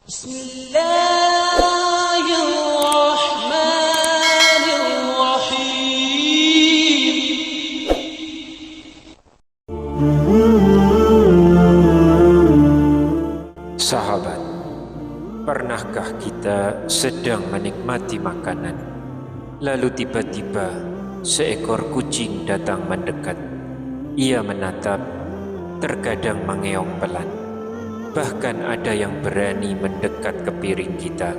Bismillahirrahmanirrahim. Sahabat, pernahkah kita sedang menikmati makanan, lalu tiba-tiba seekor kucing datang mendekat? Ia menatap, terkadang mengeong pelan. Bahkan ada yang berani mendekat ke piring kita.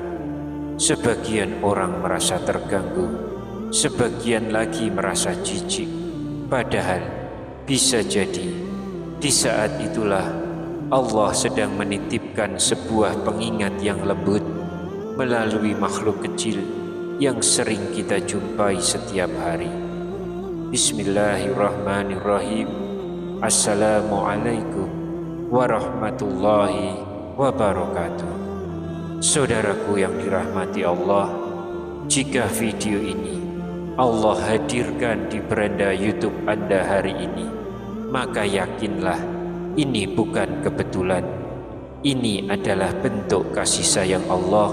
Sebagian orang merasa terganggu, sebagian lagi merasa jijik. Padahal bisa jadi di saat itulah Allah sedang menitipkan sebuah pengingat yang lembut melalui makhluk kecil yang sering kita jumpai setiap hari. Bismillahirrahmanirrahim. Assalamualaikum warahmatullahi wabarakatuh. Saudaraku yang dirahmati Allah, jika video ini Allah hadirkan di beranda YouTube Anda hari ini, maka yakinlah ini bukan kebetulan. Ini adalah bentuk kasih sayang Allah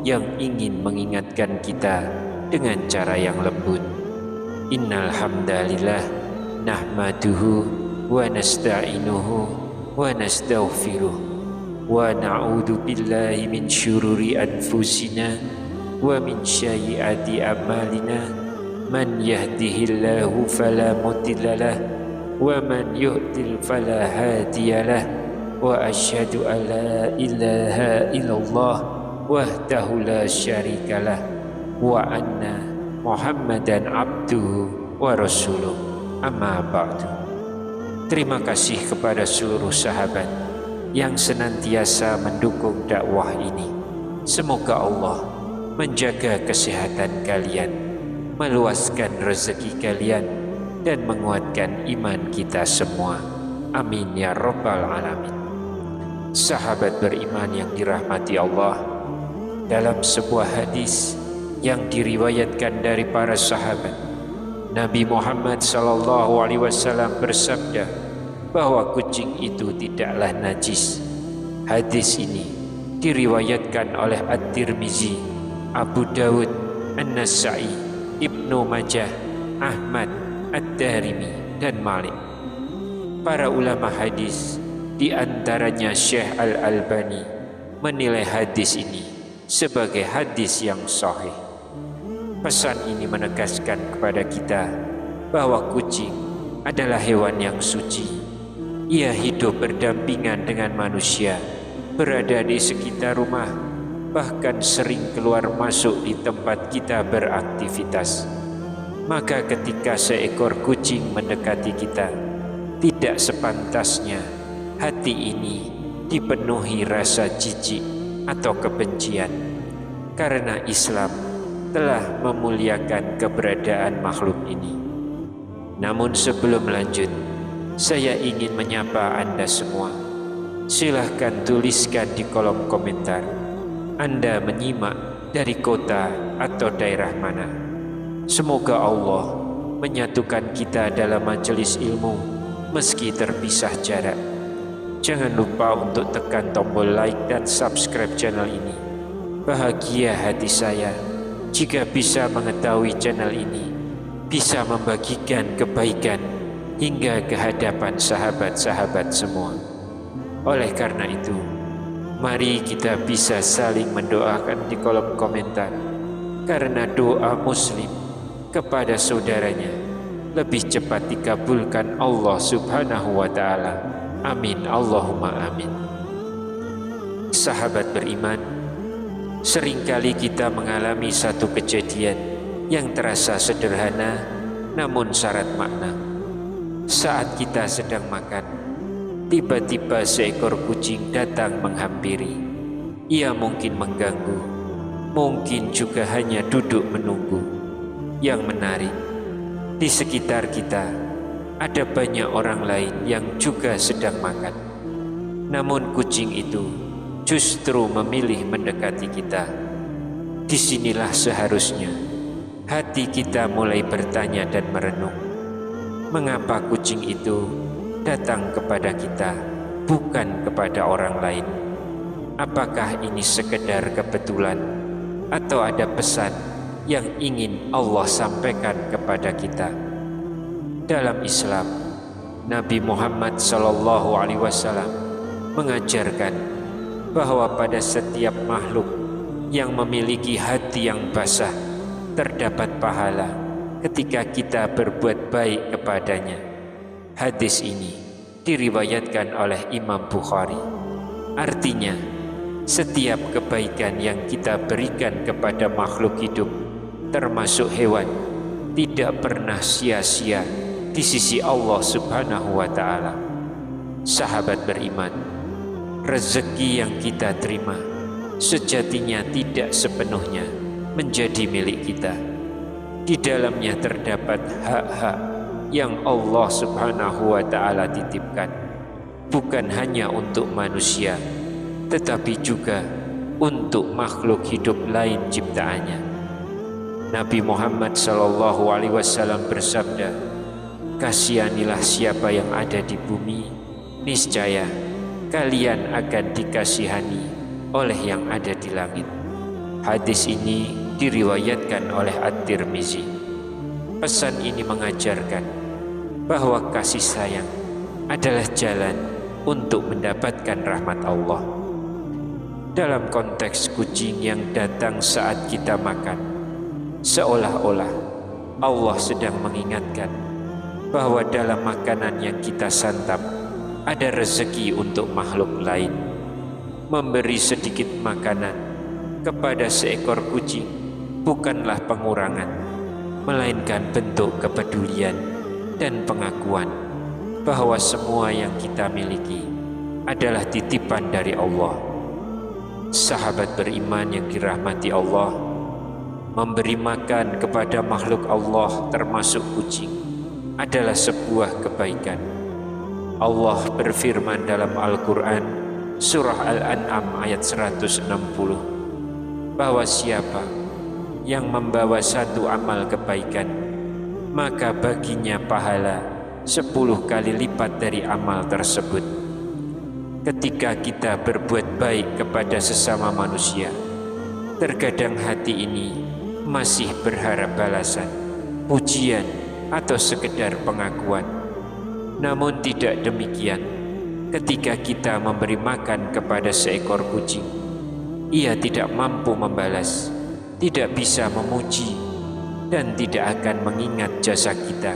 yang ingin mengingatkan kita dengan cara yang lembut. Innal hamdalillah nahmaduhu wa nasta'inuhu wa nastaghfiruh wa na'udzu billahi min syururi anfusina wa min sayyiati a'malina. Man yahdihillahu fala mudhillalah wa man yudlil fala hadiyalah. Wa asyhadu an la ilaha illallah wahdahu la syarikalah wa anna Muhammadan abduhu wa rasuluh. Amma ba'du. Terima kasih kepada seluruh sahabat yang senantiasa mendukung dakwah ini. Semoga Allah menjaga kesehatan kalian, meluaskan rezeki kalian, dan menguatkan iman kita semua. Amin ya rabbal alamin. Sahabat beriman yang dirahmati Allah, dalam sebuah hadis yang diriwayatkan dari para sahabat, Nabi Muhammad SAW bersabda bahwa kucing itu tidaklah najis. Hadis ini diriwayatkan oleh At-Tirmizi, Abu Dawud, An-Nasa'i, Ibnu Majah, Ahmad, Ad-Darimi, dan Malik. Para ulama hadis, di antaranya Syekh Al-Albani, menilai hadis ini sebagai hadis yang sahih. Pesan ini menegaskan kepada kita bahwa kucing adalah hewan yang suci. Ia hidup berdampingan dengan manusia, berada di sekitar rumah, bahkan sering keluar masuk di tempat kita beraktivitas. Maka ketika seekor kucing mendekati kita, tidak sepantasnya hati ini dipenuhi rasa jijik atau kebencian, karena Islam telah memuliakan keberadaan makhluk ini. Namun sebelum lanjut, saya ingin menyapa Anda semua. Silahkan tuliskan di kolom komentar, Anda menyimak dari kota atau daerah mana. Semoga Allah menyatukan kita dalam majelis ilmu meski terpisah jarak. Jangan lupa untuk tekan tombol like dan subscribe channel ini. Bahagia hati saya jika bisa mengetahui channel ini bisa membagikan kebaikan hingga ke hadapan sahabat-sahabat semua. Oleh karena itu, mari kita bisa saling mendoakan di kolom komentar, karena doa muslim kepada saudaranya lebih cepat dikabulkan Allah Subhanahu wa ta'ala. Amin Allahumma amin. Sahabat beriman, seringkali kita mengalami satu kejadian yang terasa sederhana namun syarat makna. Saat kita sedang makan, tiba-tiba seekor kucing datang menghampiri. Ia mungkin mengganggu, mungkin juga hanya duduk menunggu. Yang menarik, di sekitar kita ada banyak orang lain yang juga sedang makan. Namun kucing itu justru memilih mendekati kita. Disinilah seharusnya hati kita mulai bertanya dan merenung. Mengapa kucing itu datang kepada kita, bukan kepada orang lain? apakah ini sekedar kebetulan atau ada pesan yang ingin Allah sampaikan kepada kita? Dalam Islam, Nabi Muhammad SAW mengajarkan bahwa pada setiap makhluk yang memiliki hati yang basah terdapat pahala ketika kita berbuat baik kepadanya. Hadis ini diriwayatkan oleh Imam Bukhari. Artinya, setiap kebaikan yang kita berikan kepada makhluk hidup, termasuk hewan, tidak pernah sia-sia di sisi Allah Subhanahu wa Ta'ala. Sahabat beriman, rezeki yang kita terima sejatinya tidak sepenuhnya menjadi milik kita. Di dalamnya terdapat hak-hak yang Allah Subhanahu wa Ta'ala titipkan, bukan hanya untuk manusia, tetapi juga untuk makhluk hidup lain ciptaannya. Nabi Muhammad SAW bersabda, "Kasihanilah siapa yang ada di bumi, niscaya kalian akan dikasihani oleh yang ada di langit." Hadis ini diriwayatkan oleh At-Tirmizi. Pesan ini mengajarkan bahwa kasih sayang adalah jalan untuk mendapatkan rahmat Allah. Dalam konteks kucing yang datang saat kita makan, seolah-olah Allah sedang mengingatkan bahwa dalam makanan yang kita santap ada rezeki untuk makhluk lain. Memberi sedikit makanan kepada seekor kucing bukanlah pengurangan, melainkan bentuk kepedulian dan pengakuan bahwa semua yang kita miliki adalah titipan dari Allah. Sahabat beriman yang dirahmati Allah, memberi makan kepada makhluk Allah termasuk kucing adalah sebuah kebaikan. Allah berfirman dalam Al-Quran surah Al-An'am ayat 160 bahwa siapa yang membawa satu amal kebaikan, maka baginya pahala 10 kali lipat dari amal tersebut. Ketika kita berbuat baik kepada sesama manusia, terkadang hati ini masih berharap balasan, pujian, atau sekedar pengakuan. Namun tidak demikian ketika kita memberi makan kepada seekor kucing. Ia tidak mampu membalas, tidak bisa memuji, dan tidak akan mengingat jasa kita.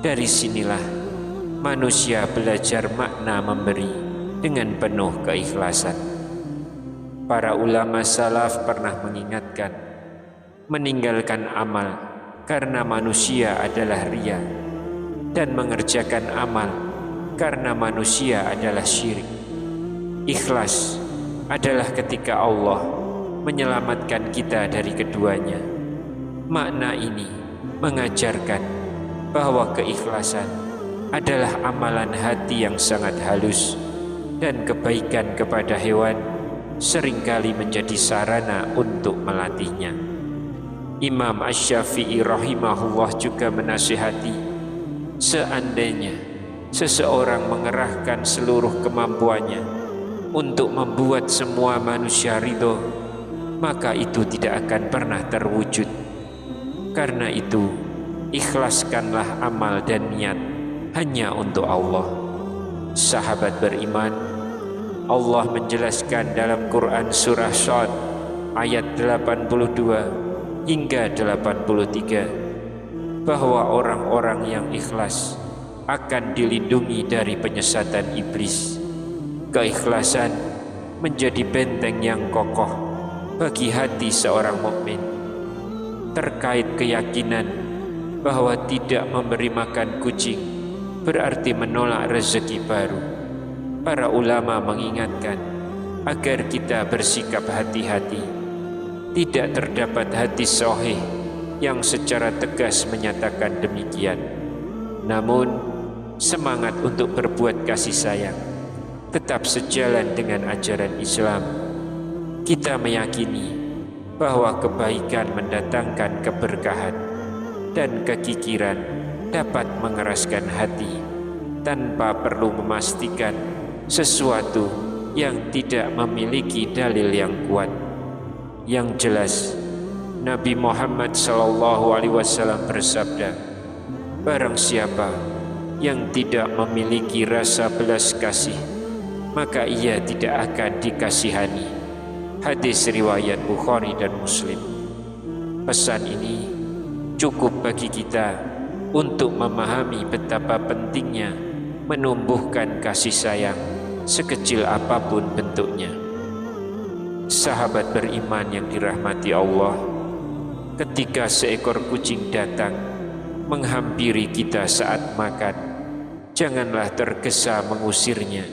Dari sinilah manusia belajar makna memberi dengan penuh keikhlasan. Para ulama salaf pernah mengingatkan, meninggalkan amal karena manusia adalah riya, dan mengerjakan amal karena manusia adalah syirik. Ikhlas adalah ketika Allah menyelamatkan kita dari keduanya. Makna ini mengajarkan bahwa keikhlasan adalah amalan hati yang sangat halus, dan kebaikan kepada hewan seringkali menjadi sarana untuk melatihnya. Imam Asy-Syafi'i rahimahullah juga menasihati, seandainya seseorang mengerahkan seluruh kemampuannya untuk membuat semua manusia ridho, maka itu tidak akan pernah terwujud. Karena itu, ikhlaskanlah amal dan niat hanya untuk Allah. Sahabat beriman, Allah menjelaskan dalam Quran surah Shad ayat 82 hingga 83 bahwa orang-orang yang ikhlas akan dilindungi dari penyesatan iblis. Keikhlasan menjadi benteng yang kokoh bagi hati seorang mukmin. Terkait keyakinan bahwa tidak memberi makan kucing berarti menolak rezeki baru, para ulama mengingatkan agar kita bersikap hati-hati. Tidak terdapat hadis sahih yang secara tegas menyatakan demikian. Namun, semangat untuk berbuat kasih sayang tetap sejalan dengan ajaran Islam. Kita meyakini bahwa kebaikan mendatangkan keberkahan, dan kekikiran dapat mengeraskan hati tanpa perlu memastikan sesuatu yang tidak memiliki dalil yang kuat. Yang jelas, Nabi Muhammad SAW bersabda, barang siapa yang tidak memiliki rasa belas kasih, maka ia tidak akan dikasihani. Hadis riwayat Bukhari dan Muslim. Pesan ini cukup bagi kita untuk memahami betapa pentingnya menumbuhkan kasih sayang sekecil apapun bentuknya. Sahabat beriman yang dirahmati Allah, ketika seekor kucing datang menghampiri kita saat makan, janganlah tergesa mengusirnya.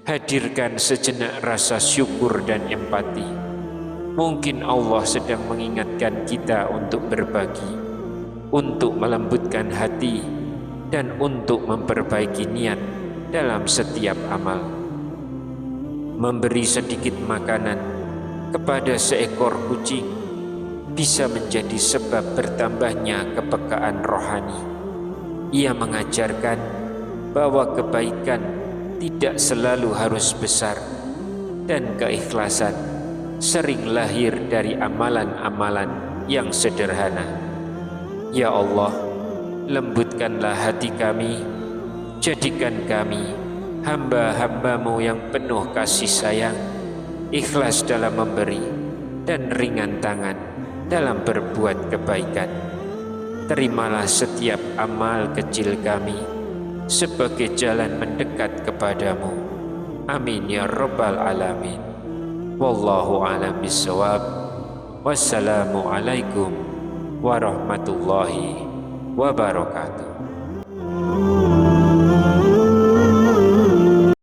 Hadirkan sejenak rasa syukur dan empati. Mungkin Allah sedang mengingatkan kita untuk berbagi, untuk melembutkan hati, dan untuk memperbaiki niat dalam setiap amal. Memberi sedikit makanan kepada seekor kucing bisa menjadi sebab bertambahnya kepekaan rohani. Ia mengajarkan bahwa kebaikan tidak selalu harus besar, dan keikhlasan sering lahir dari amalan-amalan yang sederhana. Ya Allah, lembutkanlah hati kami, jadikan kami hamba-hambamu yang penuh kasih sayang, ikhlas dalam memberi, dan ringan tangan dalam berbuat kebaikan. Terimalah setiap amal kecil kami sebagai jalan mendekat kepadamu. Amin ya rabbal alamin. Wallahu a'lam bishawab. Wassalamu alaikum warahmatullahi wabarakatuh.